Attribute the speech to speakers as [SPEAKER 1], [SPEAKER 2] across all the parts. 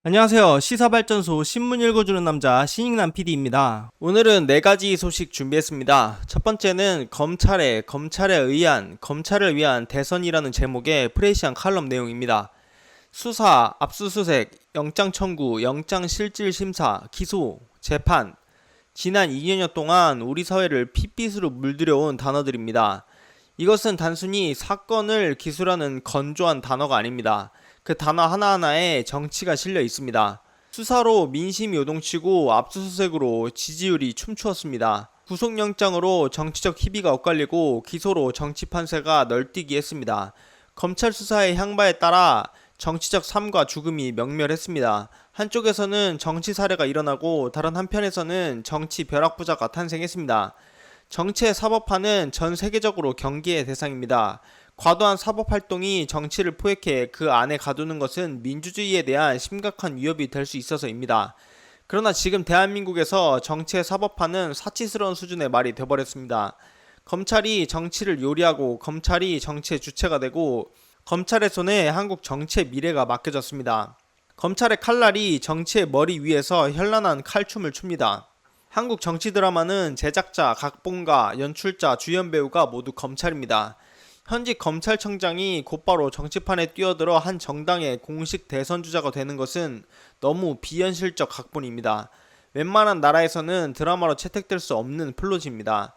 [SPEAKER 1] 안녕하세요. 시사발전소 신문 읽어주는 남자 신익남 PD입니다. 오늘은 4가지 소식 준비했습니다. 첫 번째는 검찰에 의한 검찰을 위한 대선이라는 제목의 프레시한 칼럼 내용입니다. 수사, 압수수색, 영장 청구, 영장 실질 심사, 기소, 재판. 지난 2년여 동안 우리 사회를 핏빛으로 물들여온 단어들입니다. 이것은 단순히 사건을 기술하는 건조한 단어가 아닙니다. 그 단어 하나하나에 정치가 실려 있습니다. 수사로 민심이 요동치고 압수수색으로 지지율이 춤추었습니다. 구속영장으로 정치적 희비가 엇갈리고 기소로 정치 판세가 널뛰기 했습니다. 검찰 수사의 향방에 따라 정치적 삶과 죽음이 명멸했습니다. 한쪽에서는 정치 사례가 일어나고 다른 한편에서는 정치 벼락부자가 탄생했습니다. 정치의 사법화는 전 세계적으로 경계의 대상입니다. 과도한 사법활동이 정치를 포획해 그 안에 가두는 것은 민주주의에 대한 심각한 위협이 될 수 있어서입니다. 그러나 지금 대한민국에서 정치의 사법화는 사치스러운 수준의 말이 되어버렸습니다. 검찰이 정치를 요리하고 검찰이 정치의 주체가 되고 검찰의 손에 한국 정치의 미래가 맡겨졌습니다. 검찰의 칼날이 정치의 머리 위에서 현란한 칼춤을 춥니다. 한국 정치 드라마는 제작자, 각본가, 연출자, 주연 배우가 모두 검찰입니다. 현직 검찰청장이 곧바로 정치판에 뛰어들어 한 정당의 공식 대선 주자가 되는 것은 너무 비현실적 각본입니다. 웬만한 나라에서는 드라마로 채택될 수 없는 플롯입니다.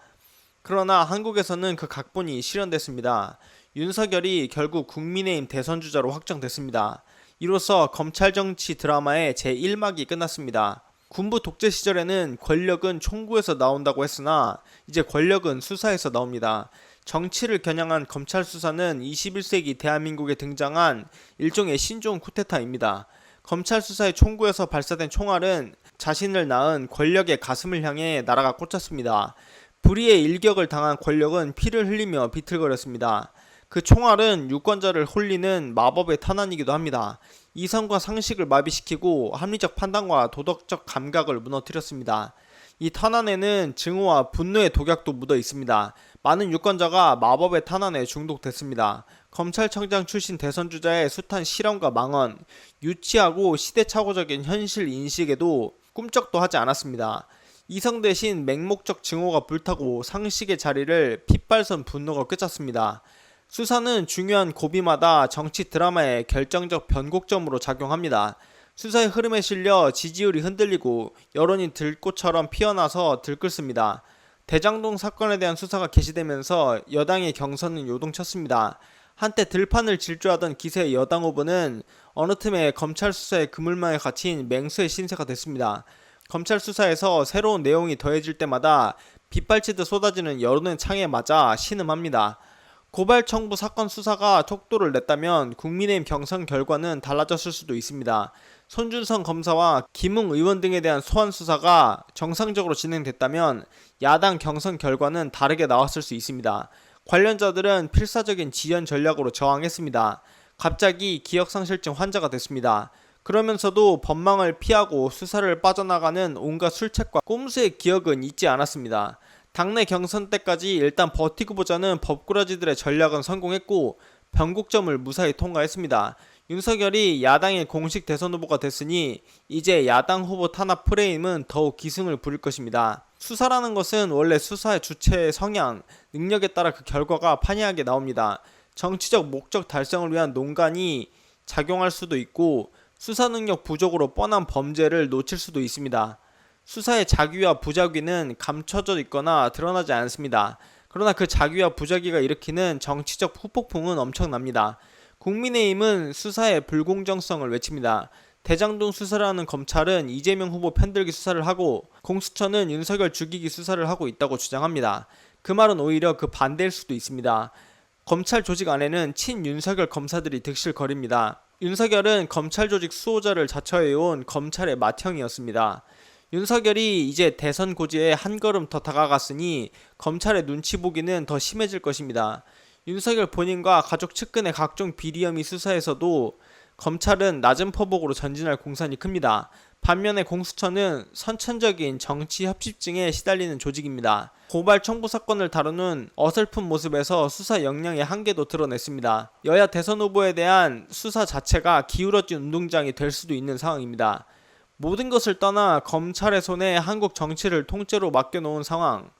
[SPEAKER 1] 그러나 한국에서는 그 각본이 실현됐습니다. 윤석열이 결국 국민의힘 대선 주자로 확정됐습니다. 이로써 검찰 정치 드라마의 제1막이 끝났습니다. 군부 독재 시절에는 권력은 총구에서 나온다고 했으나 이제 권력은 수사에서 나옵니다. 정치를 겨냥한 검찰 수사는 21세기 대한민국에 등장한 일종의 신종 쿠데타입니다. 검찰 수사의 총구에서 발사된 총알은 자신을 낳은 권력의 가슴을 향해 날아가 꽂혔습니다. 불의의 일격을 당한 권력은 피를 흘리며 비틀거렸습니다. 그 총알은 유권자를 홀리는 마법의 탄환이기도 합니다. 이성과 상식을 마비시키고 합리적 판단과 도덕적 감각을 무너뜨렸습니다. 이 탄환에는 증오와 분노의 독약도 묻어 있습니다. 많은 유권자가 마법의 탄환에 중독됐습니다. 검찰청장 출신 대선주자의 숱한 실언과 망언, 유치하고 시대착오적인 현실 인식에도 꿈쩍도 하지 않았습니다. 이성 대신 맹목적 증오가 불타고 상식의 자리를 핏발선 분노가 꿰찼습니다. 수사는 중요한 고비마다 정치 드라마의 결정적 변곡점으로 작용합니다. 수사의 흐름에 실려 지지율이 흔들리고 여론이 들꽃처럼 피어나서 들끓습니다. 대장동 사건에 대한 수사가 개시되면서 여당의 경선은 요동쳤습니다. 한때 들판을 질주하던 기세 여당 후보는 어느 틈에 검찰 수사의 그물망에 갇힌 맹수의 신세가 됐습니다. 검찰 수사에서 새로운 내용이 더해질 때마다 빗발치듯 쏟아지는 여론의 창에 맞아 신음합니다. 고발 청부 사건 수사가 속도를 냈다면 국민의힘 경선 결과는 달라졌을 수도 있습니다. 손준성 검사와 김웅 의원 등에 대한 소환 수사가 정상적으로 진행됐다면 야당 경선 결과는 다르게 나왔을 수 있습니다. 관련자들은 필사적인 지연 전략으로 저항했습니다. 갑자기 기억상실증 환자가 됐습니다. 그러면서도 법망을 피하고 수사를 빠져나가는 온갖 술책과 꼼수의 기억은 잊지 않았습니다. 당내 경선 때까지 일단 버티고 보자는 법꾸라지들의 전략은 성공했고 변곡점을 무사히 통과했습니다. 윤석열이 야당의 공식 대선 후보가 됐으니 이제 야당 후보 탄압 프레임은 더욱 기승을 부릴 것입니다. 수사라는 것은 원래 수사의 주체의 성향, 능력에 따라 그 결과가 판이하게 나옵니다. 정치적 목적 달성을 위한 농간이 작용할 수도 있고 수사 능력 부족으로 뻔한 범죄를 놓칠 수도 있습니다. 수사의 작위와 부작위는 감춰져 있거나 드러나지 않습니다. 그러나 그 작위와 부작위가 일으키는 정치적 후폭풍은 엄청납니다. 국민의힘은 수사의 불공정성을 외칩니다. 대장동 수사를 하는 검찰은 이재명 후보 편들기 수사를 하고 공수처는 윤석열 죽이기 수사를 하고 있다고 주장합니다. 그 말은 오히려 그 반대일 수도 있습니다. 검찰 조직 안에는 친윤석열 검사들이 득실거립니다. 윤석열은 검찰 조직 수호자를 자처해온 검찰의 맏형이었습니다. 윤석열이 이제 대선 고지에 한 걸음 더 다가갔으니 검찰의 눈치 보기는 더 심해질 것입니다. 윤석열 본인과 가족 측근의 각종 비리 혐의 수사에서도 검찰은 낮은 포복으로 전진할 공산이 큽니다. 반면에 공수처는 선천적인 정치 협집증에 시달리는 조직입니다. 고발 청부 사건을 다루는 어설픈 모습에서 수사 역량의 한계도 드러냈습니다. 여야 대선 후보에 대한 수사 자체가 기울어진 운동장이 될 수도 있는 상황입니다. 모든 것을 떠나 검찰의 손에 한국 정치를 통째로 맡겨놓은 상황.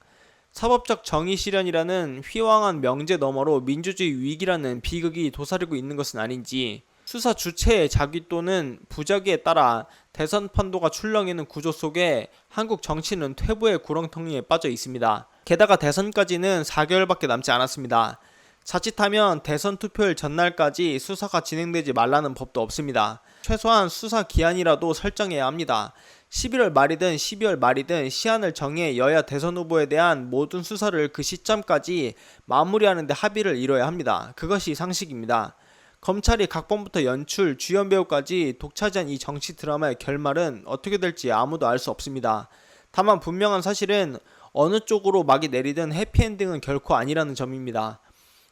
[SPEAKER 1] 사법적 정의 실현이라는 휘황한 명제 너머로 민주주의 위기라는 비극이 도사리고 있는 것은 아닌지, 수사 주체의 자기 또는 부작위에 따라 대선 판도가 출렁이는 구조 속에 한국 정치는 퇴보의 구렁텅이에 빠져 있습니다. 게다가 대선까지는 4개월밖에 남지 않았습니다. 자칫하면 대선 투표일 전날까지 수사가 진행되지 말라는 법도 없습니다. 최소한 수사 기한이라도 설정해야 합니다. 11월 말이든 12월 말이든 시한을 정해 여야 대선 후보에 대한 모든 수사를 그 시점까지 마무리하는 데 합의를 이뤄야 합니다. 그것이 상식입니다. 검찰이 각본부터 연출, 주연 배우까지 독차지한 이 정치 드라마의 결말은 어떻게 될지 아무도 알 수 없습니다. 다만 분명한 사실은 어느 쪽으로 막이 내리든 해피엔딩은 결코 아니라는 점입니다.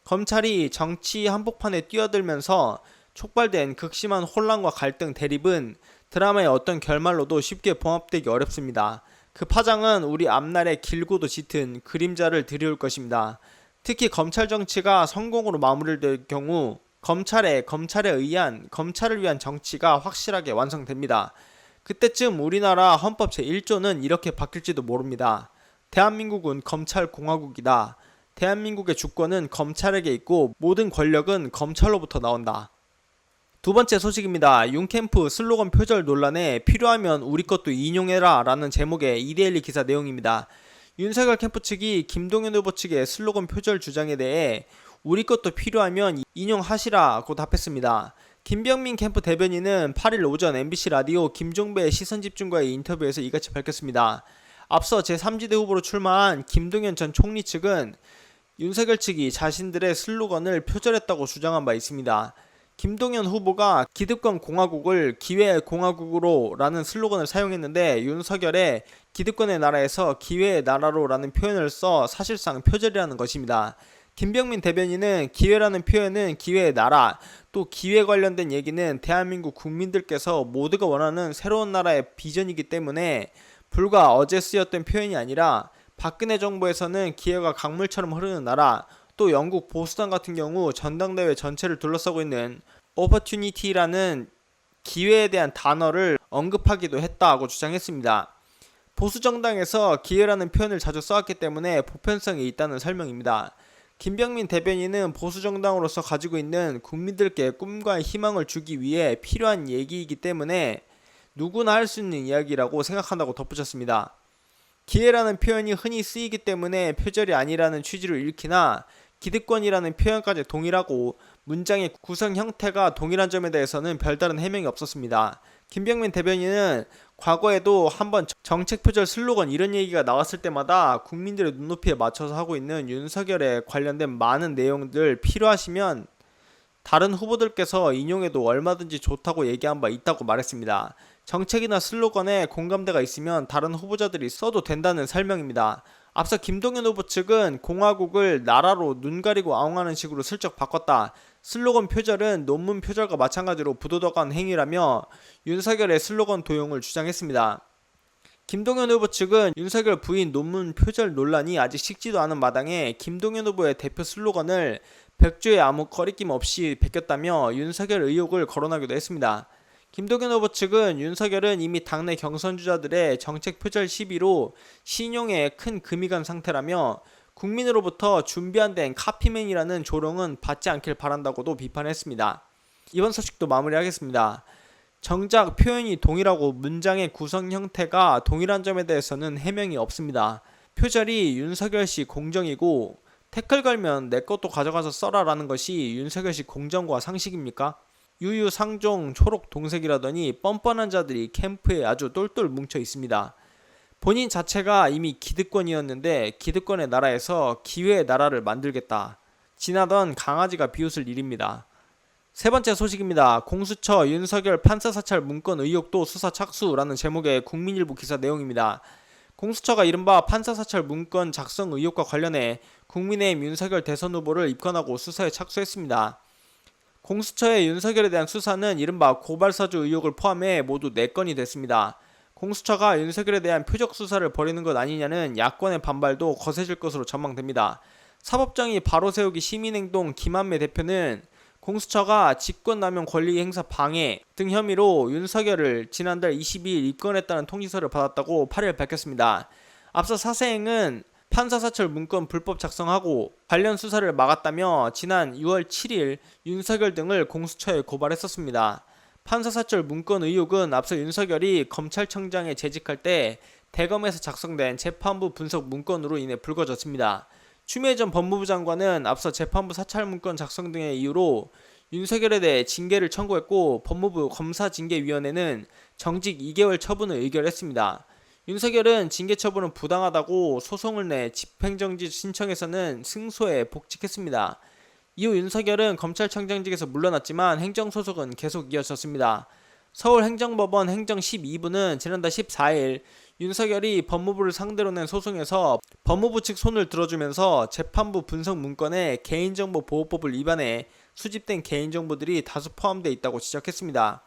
[SPEAKER 1] 검찰이 정치 한복판에 뛰어들면서 촉발된 극심한 혼란과 갈등, 대립은 드라마의 어떤 결말로도 쉽게 봉합되기 어렵습니다. 그 파장은 우리 앞날에 길고도 짙은 그림자를 들이올 것입니다. 특히 검찰 정치가 성공으로 마무리될 경우 검찰에 의한 검찰을 위한 정치가 확실하게 완성됩니다. 그때쯤 우리나라 헌법 제1조는 이렇게 바뀔지도 모릅니다. 대한민국은 검찰공화국이다. 대한민국의 주권은 검찰에게 있고 모든 권력은 검찰로부터 나온다. 두 번째 소식입니다. 윤캠프 슬로건 표절 논란에 필요하면 우리 것도 인용해라 라는 제목의 이데일리 기사 내용입니다. 윤석열 캠프 측이 김동연 후보 측의 슬로건 표절 주장에 대해 우리 것도 필요하면 인용하시라고 답했습니다. 김병민 캠프 대변인은 8일 오전 MBC 라디오 김종배의 시선집중과의 인터뷰에서 이같이 밝혔습니다. 앞서 제3지대 후보로 출마한 김동연 전 총리 측은 윤석열 측이 자신들의 슬로건을 표절했다고 주장한 바 있습니다. 김동연 후보가 기득권 공화국을 기회의 공화국으로 라는 슬로건을 사용했는데 윤석열의 기득권의 나라에서 기회의 나라로 라는 표현을 써 사실상 표절이라는 것입니다. 김병민 대변인은 기회라는 표현은 기회의 나라, 또 기회 관련된 얘기는 대한민국 국민들께서 모두가 원하는 새로운 나라의 비전이기 때문에 불과 어제 쓰였던 표현이 아니라 박근혜 정부에서는 기회가 강물처럼 흐르는 나라, 또 영국 보수당 같은 경우 전당대회 전체를 둘러싸고 있는 opportunity라는 기회에 대한 단어를 언급하기도 했다고 주장했습니다. 보수정당에서 기회라는 표현을 자주 써왔기 때문에 보편성이 있다는 설명입니다. 김병민 대변인은 보수정당으로서 가지고 있는 국민들께 꿈과 희망을 주기 위해 필요한 얘기이기 때문에 누구나 할 수 있는 이야기라고 생각한다고 덧붙였습니다. 기회라는 표현이 흔히 쓰이기 때문에 표절이 아니라는 취지로 읽히나 기득권이라는 표현까지 동일하고 문장의 구성 형태가 동일한 점에 대해서는 별다른 해명이 없었습니다. 김병민 대변인은 과거에도 한번 정책 표절 슬로건 이런 얘기가 나왔을 때마다 국민들의 눈높이에 맞춰서 하고 있는 윤석열에 관련된 많은 내용들 필요하시면 다른 후보들께서 인용해도 얼마든지 좋다고 얘기한 바 있다고 말했습니다. 정책이나 슬로건에 공감대가 있으면 다른 후보자들이 써도 된다는 설명입니다. 앞서 김동연 후보 측은 공화국을 나라로 눈 가리고 아웅하는 식으로 슬쩍 바꿨다. 슬로건 표절은 논문 표절과 마찬가지로 부도덕한 행위라며 윤석열의 슬로건 도용을 주장했습니다. 김동연 후보 측은 윤석열 부인 논문 표절 논란이 아직 식지도 않은 마당에 김동연 후보의 대표 슬로건을 백조에 아무 거리낌 없이 베꼈다며 윤석열 의혹을 거론하기도 했습니다. 김동연 후보 측은 윤석열은 이미 당내 경선주자들의 정책 표절 시비로 신용에 큰 금이 간 상태라며 국민으로부터 준비 안 된 카피맨이라는 조롱은 받지 않길 바란다고도 비판했습니다. 이번 소식도 마무리하겠습니다. 정작 표현이 동일하고 문장의 구성 형태가 동일한 점에 대해서는 해명이 없습니다. 표절이 윤석열씨 공정이고 태클 걸면 내 것도 가져가서 써라 라는 것이 윤석열씨 공정과 상식입니까? 유유상종 초록 동색이라더니 뻔뻔한 자들이 캠프에 아주 똘똘 뭉쳐 있습니다. 본인 자체가 이미 기득권이었는데 기득권의 나라에서 기회의 나라를 만들겠다. 지나던 강아지가 비웃을 일입니다. 세 번째 소식입니다. 공수처 윤석열 판사 사찰 문건 의혹도 수사 착수라는 제목의 국민일보 기사 내용입니다. 공수처가 이른바 판사 사찰 문건 작성 의혹과 관련해 국민의힘 윤석열 대선 후보를 입건하고 수사에 착수했습니다. 공수처의 윤석열에 대한 수사는 이른바 고발사주 의혹을 포함해 모두 4건이 됐습니다. 공수처가 윤석열에 대한 표적 수사를 벌이는 것 아니냐는 야권의 반발도 거세질 것으로 전망됩니다. 사법정의 바로 세우기 시민행동 김한매 대표는 공수처가 직권남용 권리행사 방해 등 혐의로 윤석열을 지난달 22일 입건했다는 통지서를 받았다고 8일 밝혔습니다. 앞서 사세행은 판사사찰 문건 불법 작성하고 관련 수사를 막았다며 지난 6월 7일 윤석열 등을 공수처에 고발했었습니다. 판사사찰 문건 의혹은 앞서 윤석열이 검찰청장에 재직할 때 대검에서 작성된 재판부 분석 문건으로 인해 불거졌습니다. 추미애 전 법무부 장관은 앞서 재판부 사찰 문건 작성 등의 이유로 윤석열에 대해 징계를 청구했고 법무부 검사징계위원회는 정직 2개월 처분을 의결했습니다. 윤석열은 징계 처분은 부당하다고 소송을 내 집행정지 신청에서는 승소에 복직했습니다. 이후 윤석열은 검찰청장직에서 물러났지만 행정소송은 계속 이어졌습니다. 서울행정법원 행정 12부는 지난달 14일 윤석열이 법무부를 상대로 낸 소송에서 법무부 측 손을 들어주면서 재판부 분석 문건에 개인정보보호법을 위반해 수집된 개인정보들이 다수 포함되어 있다고 지적했습니다.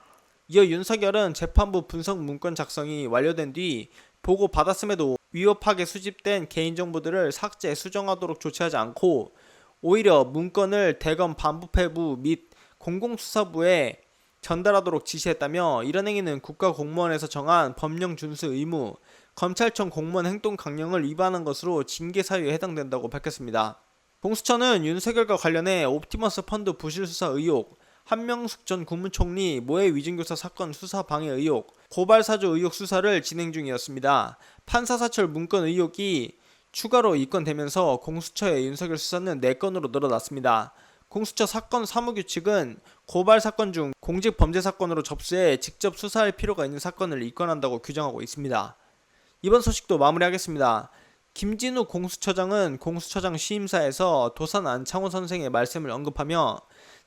[SPEAKER 1] 이어 윤석열은 재판부 분석 문건 작성이 완료된 뒤 보고 받았음에도 위법하게 수집된 개인정보들을 삭제, 수정하도록 조치하지 않고 오히려 문건을 대검 반부패부 및 공공수사부에 전달하도록 지시했다며 이런 행위는 국가공무원에서 정한 법령 준수 의무, 검찰청 공무원 행동 강령을 위반한 것으로 징계 사유에 해당된다고 밝혔습니다. 공수처는 윤석열과 관련해 옵티머스 펀드 부실 수사 의혹, 한명숙 전 국무총리 모해 위증교사 사건 수사 방해 의혹, 고발사주 의혹 수사를 진행 중이었습니다. 판사사찰 문건 의혹이 추가로 입건되면서 공수처의 윤석열 수사는 4건으로 늘어났습니다. 공수처 사건 사무규칙은 고발 사건 중 공직범죄 사건으로 접수해 직접 수사할 필요가 있는 사건을 입건한다고 규정하고 있습니다. 이번 소식도 마무리하겠습니다. 김진우 공수처장은 공수처장 취임사에서 도산 안창호 선생의 말씀을 언급하며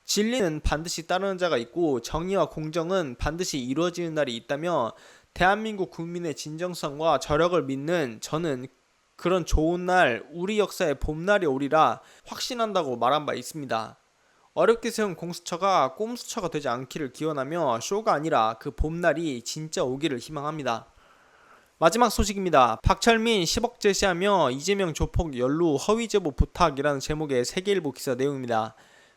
[SPEAKER 1] 진리는 반드시 따르는 자가 있고 정의와 공정은 반드시 이루어지는 날이 있다며 대한민국 국민의 진정성과 저력을 믿는 저는 그런 좋은 날, 우리 역사의 봄날이 오리라 확신한다고 말한 바 있습니다. 어렵게 세운 공수처가 꼼수처가 되지 않기를 기원하며 쇼가 아니라 그 봄날이 진짜 오기를 희망합니다. 마지막 소식입니다. 박철민 10억 제시하며 이재명 조폭 연루 허위 제보 부탁이라는 제목의 세계일보 기사 내용입니다.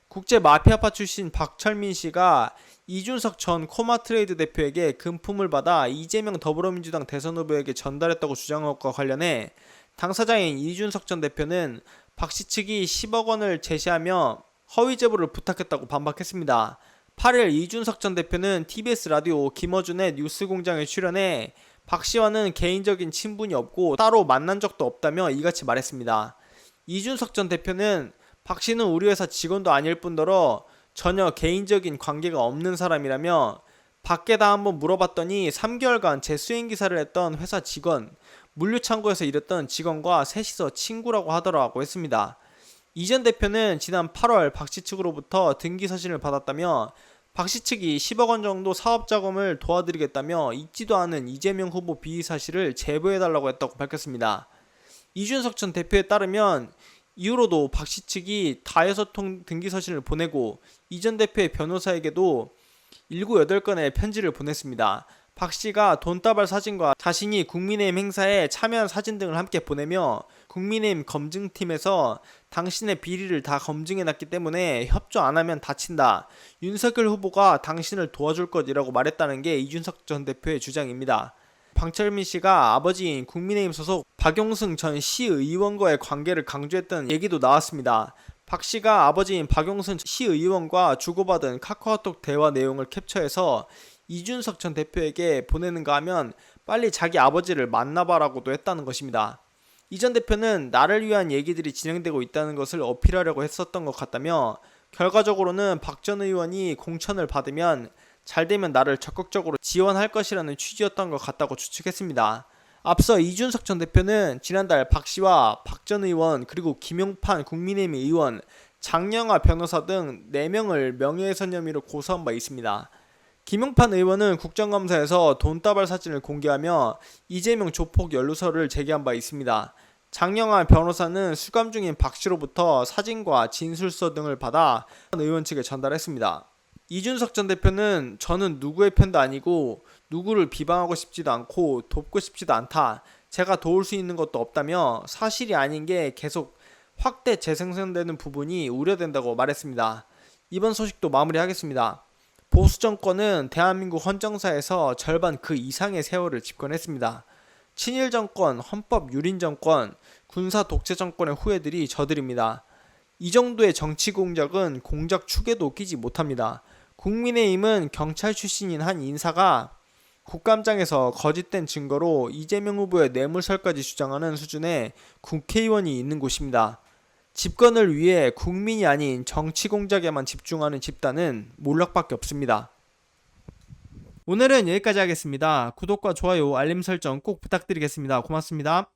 [SPEAKER 1] 국제 마피아파 출신 박철민 씨가 이준석 전 코마트레이드 대표에게 금품을 받아 이재명 더불어민주당 대선 후보에게 전달했다고 주장한 것과 관련해 당사자인 이준석 전 대표는 박 씨 측이 10억 원을 제시하며 허위 제보를 부탁했다고 반박했습니다. 8일 이준석 전 대표는 TBS 라디오 김어준의 뉴스공장에 출연해 박 씨와는 개인적인 친분이 없고 따로 만난 적도 없다며 이같이 말했습니다. 이준석 전 대표는 박 씨는 우리 회사 직원도 아닐 뿐더러 전혀 개인적인 관계가 없는 사람이라며 밖에다 한번 물어봤더니 3개월간 제 수행기사를 했던 회사 직원, 물류창고에서 일했던 직원과 셋이서 친구라고 하더라고 했습니다. 이 전 대표는 지난 8월 박 씨 측으로부터 등기서신을 받았다며 박 씨 측이 10억 원 정도 사업 자금을 도와드리겠다며 있지도 않은 이재명 후보 비위 사실을 제보해달라고 했다고 밝혔습니다. 이준석 전 대표에 따르면 이후로도 박 씨 측이 다여섯 통 등기서신을 보내고 이 전 대표의 변호사에게도 7, 8건의 편지를 보냈습니다. 박 씨가 돈다발 사진과 자신이 국민의힘 행사에 참여한 사진 등을 함께 보내며 국민의힘 검증팀에서 당신의 비리를 다 검증해놨기 때문에 협조 안 하면 다친다. 윤석열 후보가 당신을 도와줄 것이라고 말했다는 게 이준석 전 대표의 주장입니다. 박철민 씨가 아버지인 국민의힘 소속 박용승 전 시의원과의 관계를 강조했던 얘기도 나왔습니다. 박 씨가 아버지인 박용승 시의원과 주고받은 카카오톡 대화 내용을 캡처해서 이준석 전 대표에게 보내는가 하면 빨리 자기 아버지를 만나봐라고도 했다는 것입니다. 이 전 대표는 나를 위한 얘기들이 진행되고 있다는 것을 어필하려고 했었던 것 같다며 결과적으로는 박 전 의원이 공천을 받으면 잘되면 나를 적극적으로 지원할 것이라는 취지였던 것 같다고 추측했습니다. 앞서 이준석 전 대표는 지난달 박 씨와 박 전 의원 그리고 김용판 국민의힘 의원, 장영하 변호사 등 4명을 명예훼손 혐의로 고소한 바 있습니다. 김용판 의원은 국정감사에서 돈다발 사진을 공개하며 이재명 조폭 연루설을 제기한 바 있습니다. 장영환 변호사는 수감 중인 박 씨로부터 사진과 진술서 등을 받아 의원 측에 전달했습니다. 이준석 전 대표는 저는 누구의 편도 아니고 누구를 비방하고 싶지도 않고 돕고 싶지도 않다. 제가 도울 수 있는 것도 없다며 사실이 아닌 게 계속 확대 재생산되는 부분이 우려된다고 말했습니다. 이번 소식도 마무리하겠습니다. 보수 정권은 대한민국 헌정사에서 절반 그 이상의 세월을 집권했습니다. 친일 정권, 헌법 유린 정권, 군사 독재 정권의 후예들이 저들입니다. 이 정도의 정치 공작은 공작 축에도 끼지 못합니다. 국민의힘은 경찰 출신인 한 인사가 국감장에서 거짓된 증거로 이재명 후보의 뇌물설까지 주장하는 수준의 국회의원이 있는 곳입니다. 집권을 위해 국민이 아닌 정치 공작에만 집중하는 집단은 몰락밖에 없습니다. 오늘은 여기까지 하겠습니다. 구독과 좋아요, 알림 설정 꼭 부탁드리겠습니다. 고맙습니다.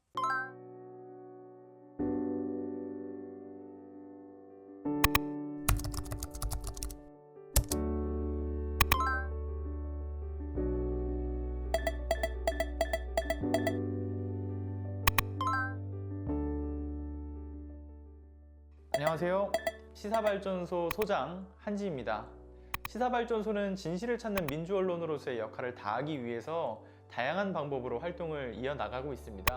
[SPEAKER 2] 안녕하세요. 시사발전소 소장 한지입니다. 시사발전소는 진실을 찾는 민주언론으로서의 역할을 다하기 위해서 다양한 방법으로 활동을 이어나가고 있습니다.